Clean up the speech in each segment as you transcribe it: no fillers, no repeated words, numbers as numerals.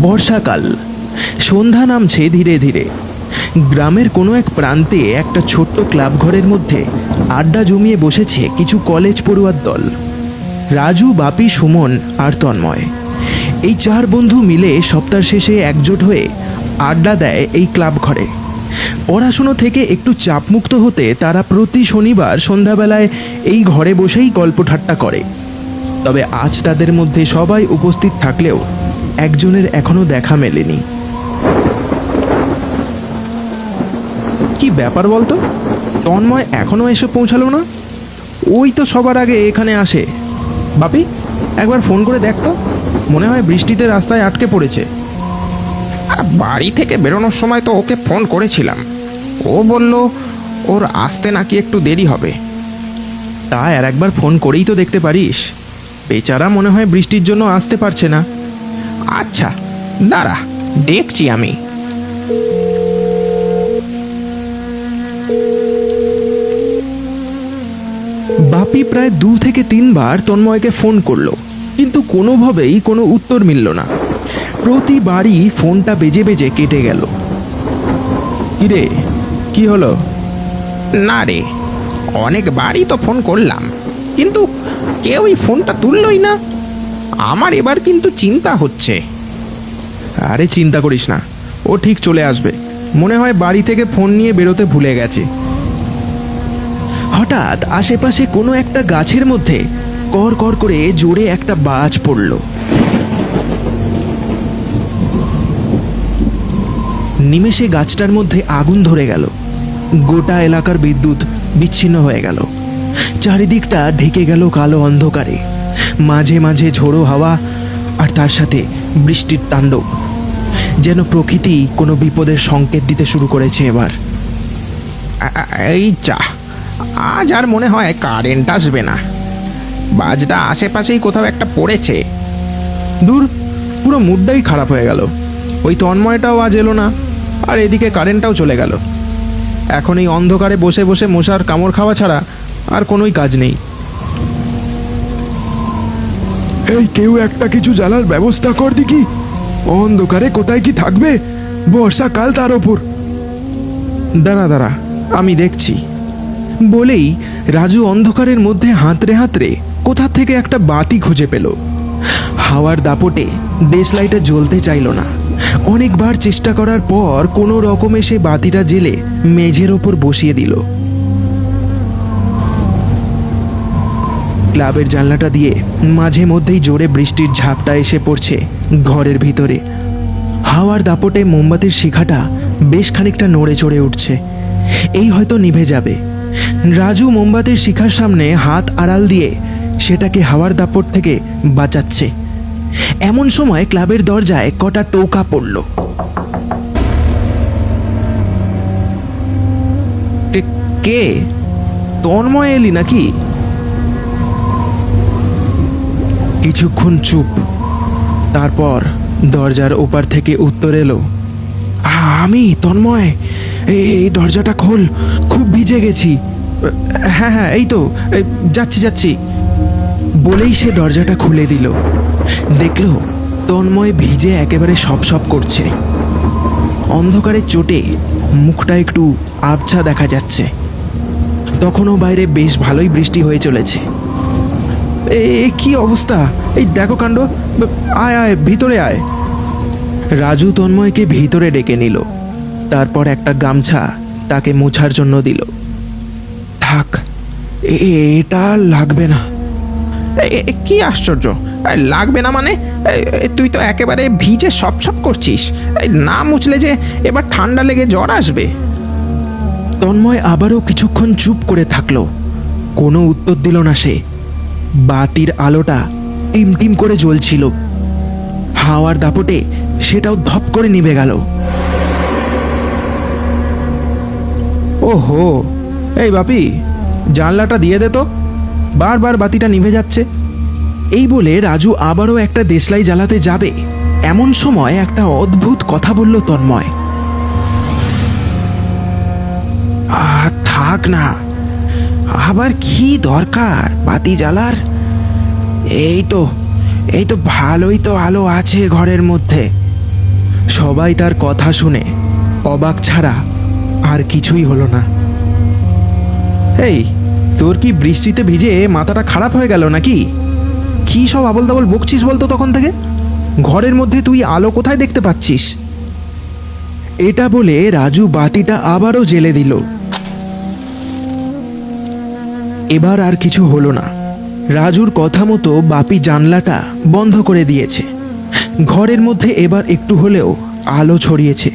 বর্ষাকাল, সন্ধ্যা নামছে ধীরে ধীরে। গ্রামের কোনো এক প্রান্তে একটা ছোট্ট ক্লাব ঘরের মধ্যে আড্ডা জমিয়ে বসেছে কিছু কলেজ পড়ুয়ার দল। রাজু, বাপি, সুমন আর তন্ময়, এই চার বন্ধু মিলে সপ্তাহ শেষে একজোট হয়ে আড্ডা দেয় এই ক্লাব ঘরে। পড়াশুনো থেকে একটু চাপমুক্ত হতে তারা প্রতি শনিবার সন্ধ্যাবেলায় এই ঘরে বসেই গল্প ঠাট্টা করে। তবে আজ তাদের মধ্যে সবাই উপস্থিত থাকলেও একজনের এখনো দেখা মেলেনি। কি ব্যাপার বলতো, তন্ময় এখনো এসে পৌঁছালো না? ওই তো সবার আগে এখানে আসে। বাপি, একবার ফোন করে দেখ তো, মনে হয় বৃষ্টিতে রাস্তায় আটকে পড়েছে। বাড়ি থেকে বেরোনোর সময় তো ওকে ফোন করেছিলাম, ও বলল ওর আসতে নাকি একটু দেরি হবে। তা আর একবার ফোন করেই তো দেখতে পারিস। বেচারা মনে হয় বৃষ্টির জন্য আসতে পারছে না। আচ্ছা দাঁড়া, দেখছি আমি। বাপি প্রায় 2 থেকে 3 বার তন্ময়কে ফোন করলো, কিন্তু কোনোভাবেই কোনো উত্তর মিলল না। প্রতিবারই ফোনটা বেজে বেজে কেটে গেল। কিরে, কি হলো? না রে, অনেকবারই তো ফোন করলাম, কিন্তু কেউই ফোনটা তুললই না। আমার এবার কিন্তু চিন্তা হচ্ছে। আরে চিন্তা করিস না, ও ঠিক চলে আসবে। মনে হয় বাড়ি থেকে ফোন নিয়ে বেরোতে ভুলে গেছে। হঠাৎ আশেপাশে কোনো একটা গাছের মধ্যে কর কর করে জোরে একটা বাজ পড়ল। নিমেষে গাছটার মধ্যে আগুন ধরে গেল। গোটা এলাকার বিদ্যুৎ বিচ্ছিন্ন হয়ে গেল। চারিদিকটা ঢেকে গেল কালো অন্ধকারে। মাঝে মাঝে ঝোড়ো হাওয়া, আর তার সাথে বৃষ্টির তাণ্ডব। যেন প্রকৃতি কোনো বিপদের সংকেত দিতে শুরু করেছে এবার। এই যা, আজ আর মনে হয় কারেন্ট আসবে না। বাজটা আশেপাশেই কোথাও একটা পড়েছে। দূর, পুরো মুডটাই খারাপ হয়ে গেল। ওই তন্ময়টাও আজ এলো না, আর এদিকে কারেন্টটাও চলে গেল। এখন এই অন্ধকারে বসে বসে মশার কামড় খাওয়া ছাড়া আর কোনোই কাজ নেই। এই কেউ একটা কিছু জ্বালার ব্যবস্থা কর দেখি। অন্ধকারে কোথায় কি থাকবে, বর্ষাকাল তার ওপর। দাঁড়া দাঁড়া, আমি দেখছি বলেই রাজু অন্ধকারের মধ্যে হাতড়ে হাতড়ে কোথা থেকে একটা বাতি খুঁজে পেল। হাওয়ার দাপটে দেশলাইটা জ্বলতে চাইল না। অনেকবার চেষ্টা করার পর কোনো রকমে সে বাতিটা জেলে মেঝের ওপর বসিয়ে দিল। ক্লাবের জানলাটা দিয়ে মাঝে মধ্যেই জোরে বৃষ্টির ঝাপটা এসে পড়ছে ঘরের ভিতরে। হাওয়ার দাপটে মোমবাতির শিখাটা বেশ খানিকটা নড়ে চড়ে উঠছে। এই হয়তো নিভে যাবে। রাজু মোমবাতির শিখার সামনে হাত আড়াল দিয়ে সেটাকে হাওয়ার দাপট থেকে বাঁচাচ্ছে। এমন সময় ক্লাবের দরজায় কটা টোকা পড়ল। কে? তন্ময় এলি নাকি? কিছুক্ষণ চুপ, তারপর দরজার ওপার থেকে উত্তর এলো, আমি তন্ময়, এই দরজাটা খোল, খুব ভিজে গেছি। হ্যাঁ হ্যাঁ, এই তো যাচ্ছি যাচ্ছি বলেই সে দরজাটা খুলে দিল। দেখলো তন্ময় ভিজে একেবারে সপ সপ করছে। অন্ধকারের চোটে মুখটা একটু আবছা দেখা যাচ্ছে। তখনও বাইরে বেশ ভালোই বৃষ্টি হয়ে চলেছে। কি অবস্থা, এই দেখো কাণ্ড। আয় আয়, ভিতরে আয়। রাজু তন্ময়কে ভিতরে ডেকে নিল। তারপর একটা গামছা তাকে মোছার জন্য দিল। থাক, এটা লাগবে না। কি আশ্চর্য, লাগবে না মানে? তুই তো একেবারে ভিজে সপ সপ করছিস। না মুছলে যে এবার ঠান্ডা লেগে জ্বর আসবে। তন্ময় আবারও কিছুক্ষণ চুপ করে থাকলো। কোনো উত্তর দিল না সে। বাতির আলোটা টিমটিম করে জ্বলছিল। হাওয়ার দাপটে সেটাও ধপ করে নিভে গেল। ওহো, এই বাপি, জানলাটা দিয়ে দে তো, বারবার বাতিটা নিভে যাচ্ছে। এই বলে রাজু আবারও একটা দেশলাই জ্বালাতে যাবে, এমন সময় একটা অদ্ভুত কথা বলল তন্ময়। থাক না, আবার কি দরকার বাতি জ্বালার? এই তো ভালোই তো আলো আছে ঘরের মধ্যে। সবাই তার কথা শুনে অবাক ছাড়া আর কিছুই হলো না। এই, তোর কি বৃষ্টিতে ভিজে মাথাটা খারাপ হয়ে গেল নাকি? কি সব আবল তাবল বকছিস বলতো তখন থেকে? ঘরের মধ্যে তুই আলো কোথায় দেখতে পাচ্ছিস? এটা বলে রাজু বাতিটা আবারও জ্বেলে দিল। এবার আর কিছু হলো না। রাজুর কথা মতো বাপি জানলাটা বন্ধ করে দিয়েছে। ঘরের মধ্যে এবার একটু হলেও আলো ছড়িয়েছে।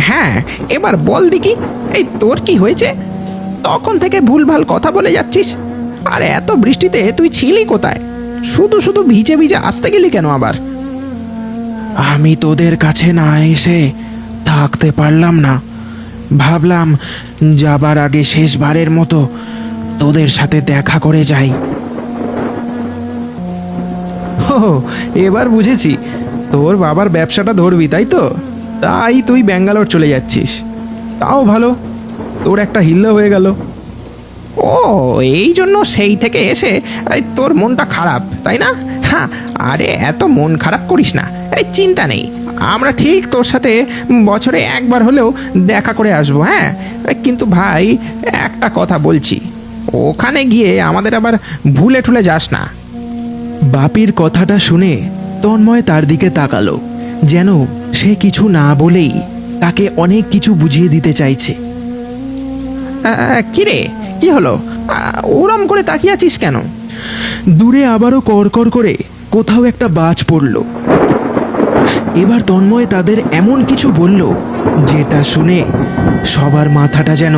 হ্যাঁ, এবার বল দেখি, এই তোর কি হয়েছে? তখন থেকে ভুলভাল কথা বলে যাচ্ছিস। আর এত বৃষ্টিতে তুই ছিলি কোথায়? শুধু শুধু ভিজে ভিজে আসতে গেলি কেন আবার? আমি তোদের কাছে না এসে থাকতে পারলাম না। ভাবলাম যাবার আগে শেষবারের মতো তোদের সাথে দেখা করে যাই। ও, এবার বুঝেছি, তোর বাবার ব্যবসাটা ধরবি তাই তো? তাই তুই ব্যাঙ্গালোর চলে যাচ্ছিস। তাও ভালো, তোর একটা হিল্লা হয়ে গেল। ও, এই জন্য সেই থেকে এসে এই তোর মনটা খারাপ, তাই না? হ্যাঁ, আরে এত মন খারাপ করিস না। এই চিন্তা নেই, আমরা ঠিক তোর সাথে বছরে একবার হলেও দেখা করে আসবো। হ্যাঁ, কিন্তু ভাই একটা কথা বলছি, ওখানে গিয়ে আমাদের আবার ভুলে ঠুলে যাস না। বাপির কথাটা শুনে তন্ময় তার দিকে তাকালো, যেন সে কিছু না বলেই তাকে অনেক কিছু বুঝিয়ে দিতে চাইছে। কি রে, কি হলো? ওরম করে তাকিয়ে আছিস কেন? দূরে আবারও কড়কড় করে কোথাও একটা বাজ পড়ল। এবার তন্ময় তাদের এমন কিছু বলল যেটা শুনে সবার মাথাটা যেন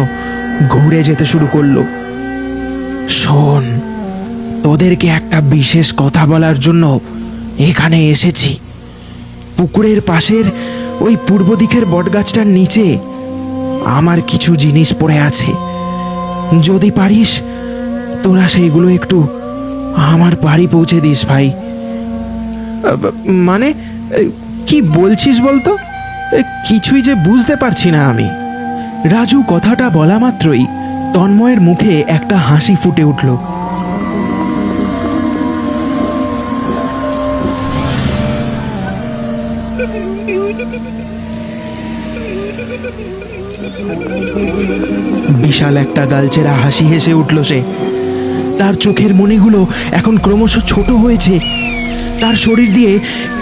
ঘুরে যেতে শুরু করলো। শোন, তোদেরকে একটা বিশেষ কথা বলার জন্য এখানে এসেছি। পুকুরের পাশের ওই পূর্ব দিকের বটগাছটার নিচে আমার কিছু জিনিস পড়ে আছে। যদি পারিস তোরা সেইগুলো একটু আমার বাড়ি পৌঁছে দিস ভাই। মানে কি বলছিস বলতো? কিছুই যে বুঝতে পারছি না আমি। রাজু কথাটা বলা মাত্রই তন্ময়ের মুখে একটা হাসি ফুটে উঠল। বিশাল একটা গালচেরা হাসি হেসে উঠল সে। তার চোখের মণিগুলো এখন ক্রমশ ছোট হয়েছে। তার শরীর দিয়ে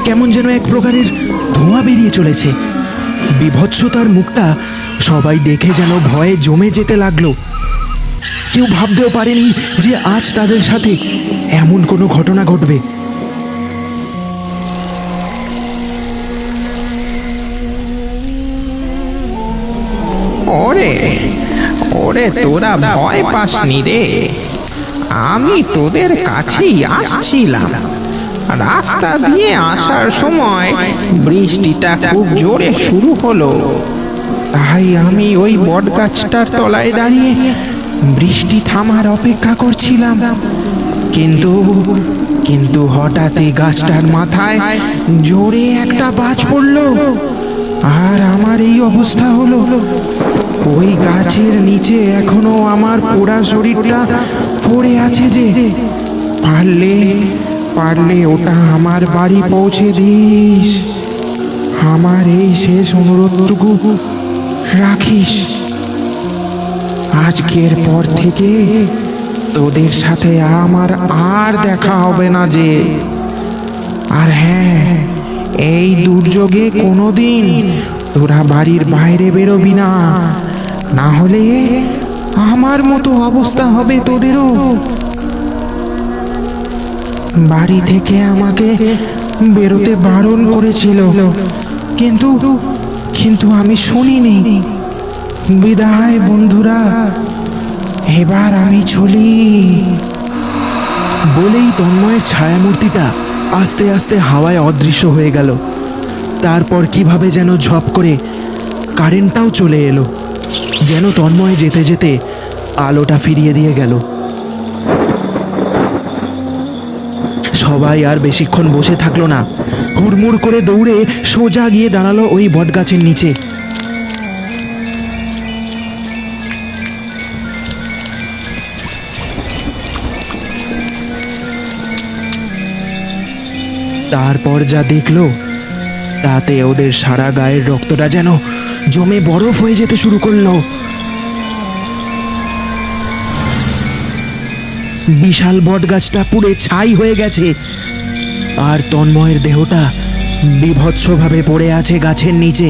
কেমন যেন এক প্রকারের ধোঁয়া বেরিয়ে চলেছে। বিভৎসতার মুখটা সবাই দেখে যেন ভয়ে জমে যেতে লাগলো। কেউ ভাবতেও পারেনি যে আজ তাদের সাথে এমন কোনো ঘটনা ঘটবে। ওরে ওরে, তোরা ভয় পাসনি রে। আমি তোদের কাছেই আসছিলাম। রাস্তা দিয়ে আসার সময় বৃষ্টিটা খুব জোরে শুরু হলো। তাই আমি ওই বটগাছটার তলায় দাঁড়িয়ে বৃষ্টি থামার অপেক্ষা করছিলাম। কিন্তু কিন্তু হঠাৎই গাছটার মাথায় জোরে একটা বাজ পড়লো, আর আমার এই অবস্থা হলো। ওই গাছের নিচে এখনো আমার পোড়া শরীরটা পড়ে আছে যে। পারলে পারলে ওটা আমার বাড়ি পৌঁছে দিস। আমার এই শেষ অনুরোধটুকু রাখিস। আজকের পর থেকে তোদের সাথে আমার আর দেখা হবে না যে। আর হ্যাঁ, এই দুর্যোগে কোনোদিন তোরা বাড়ির বাইরে বেরোবি না, না হলে আমার মতো অবস্থা হবে তোদেরও। বাড়ি থেকে আমাকে বেরোতে বারণ করেছিল, কিন্তু কিন্তু আমি শুনিনি। বিদায় বন্ধুরা, এবার আমি চলি। বলেই তন্ময়ের ছায়ামূর্তিটা আস্তে আস্তে হাওয়ায় অদৃশ্য হয়ে গেল। তারপর কিভাবে যেন ঝপ করে কারেন্টটাও চলে এলো, যেন তন্ময় যেতে যেতে আলোটা ফিরিয়ে দিয়ে গেল। সবাই আর বেশিক্ষণ বসে থাকলো না, হুড়মুড় করে দৌড়ে সোজা গিয়ে দাঁড়ালো ওই বটগাছের নিচে। তারপর যা দেখলো তাতে ওদের সারা গায়ের রক্তটা যেন জমে বরফ হয়ে যেতে শুরু করলো। বিশাল বটগাছটা পুড়ে ছাই হয়ে গেছে, আর তন্ময়ের দেহটা বীভৎসভাবে পড়ে আছে গাছের নিচে।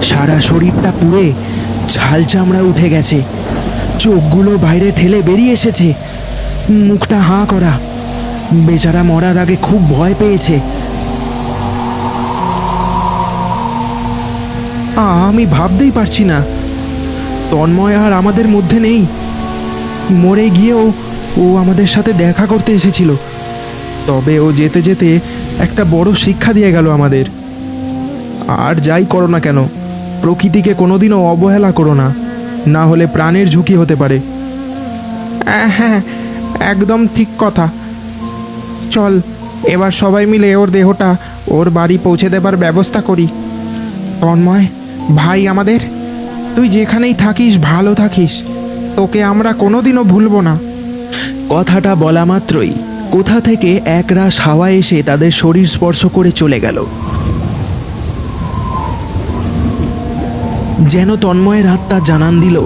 সারা শরীরটা পুড়ে ছাল চামড়া উঠে গেছে, চোখগুলো বাইরে ঠেলে বেরিয়ে এসেছে, মুখটা হাঁ করা। বেচারা মরার আগে খুব ভয় পেয়েছে। আমি ভাবতেই পারছি না তন্ময় আর আমাদের মধ্যে নেই। মরে গিয়েও ও আমাদের সাথে দেখা করতে এসেছিল, তবে ও যেতে যেতে একটা বড় শিক্ষা দিয়ে গেল আমাদের। আর যাই করো না কেন, প্রকৃতিকে কোনোদিনও অবহেলা করো না, না হলে প্রাণের ঝুঁকি হতে পারে। হ্যাঁ, একদম ঠিক কথা। চল এবার সবাই মিলে ওর দেহটা ওর বাড়ি পৌঁছে দেবার ব্যবস্থা করি। তন্ময় ভাই আমাদের, তুই যেখানেই থাকিস ভালো থাকিস, তোকে আমরা কোনোদিনও ভুলবো না। কথাটা বলা মাত্রই কোথা থেকে একরাশ হাওয়া এসে তাদের শরীর স্পর্শ করে চলে গেল। যেন তন্ময়ের আত্মা জানান দিল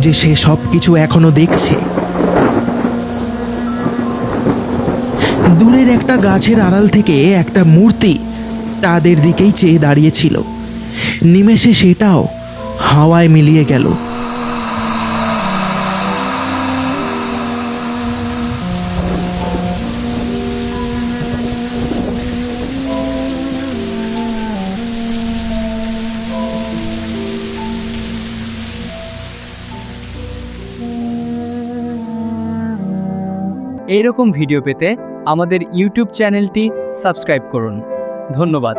যে সে সব কিছু এখনো দেখছে। দূরের একটা গাছের আড়াল থেকে একটা মূর্তি তাদের দিকেই চেয়ে দাঁড়িয়েছিল। নিমেষে সেটাও হাওয়ায় মিলিয়ে গেল। এইরকম ভিডিও পেতে আমাদের ইউটিউব চ্যানেলটি সাবস্ক্রাইব করুন। ধন্যবাদ।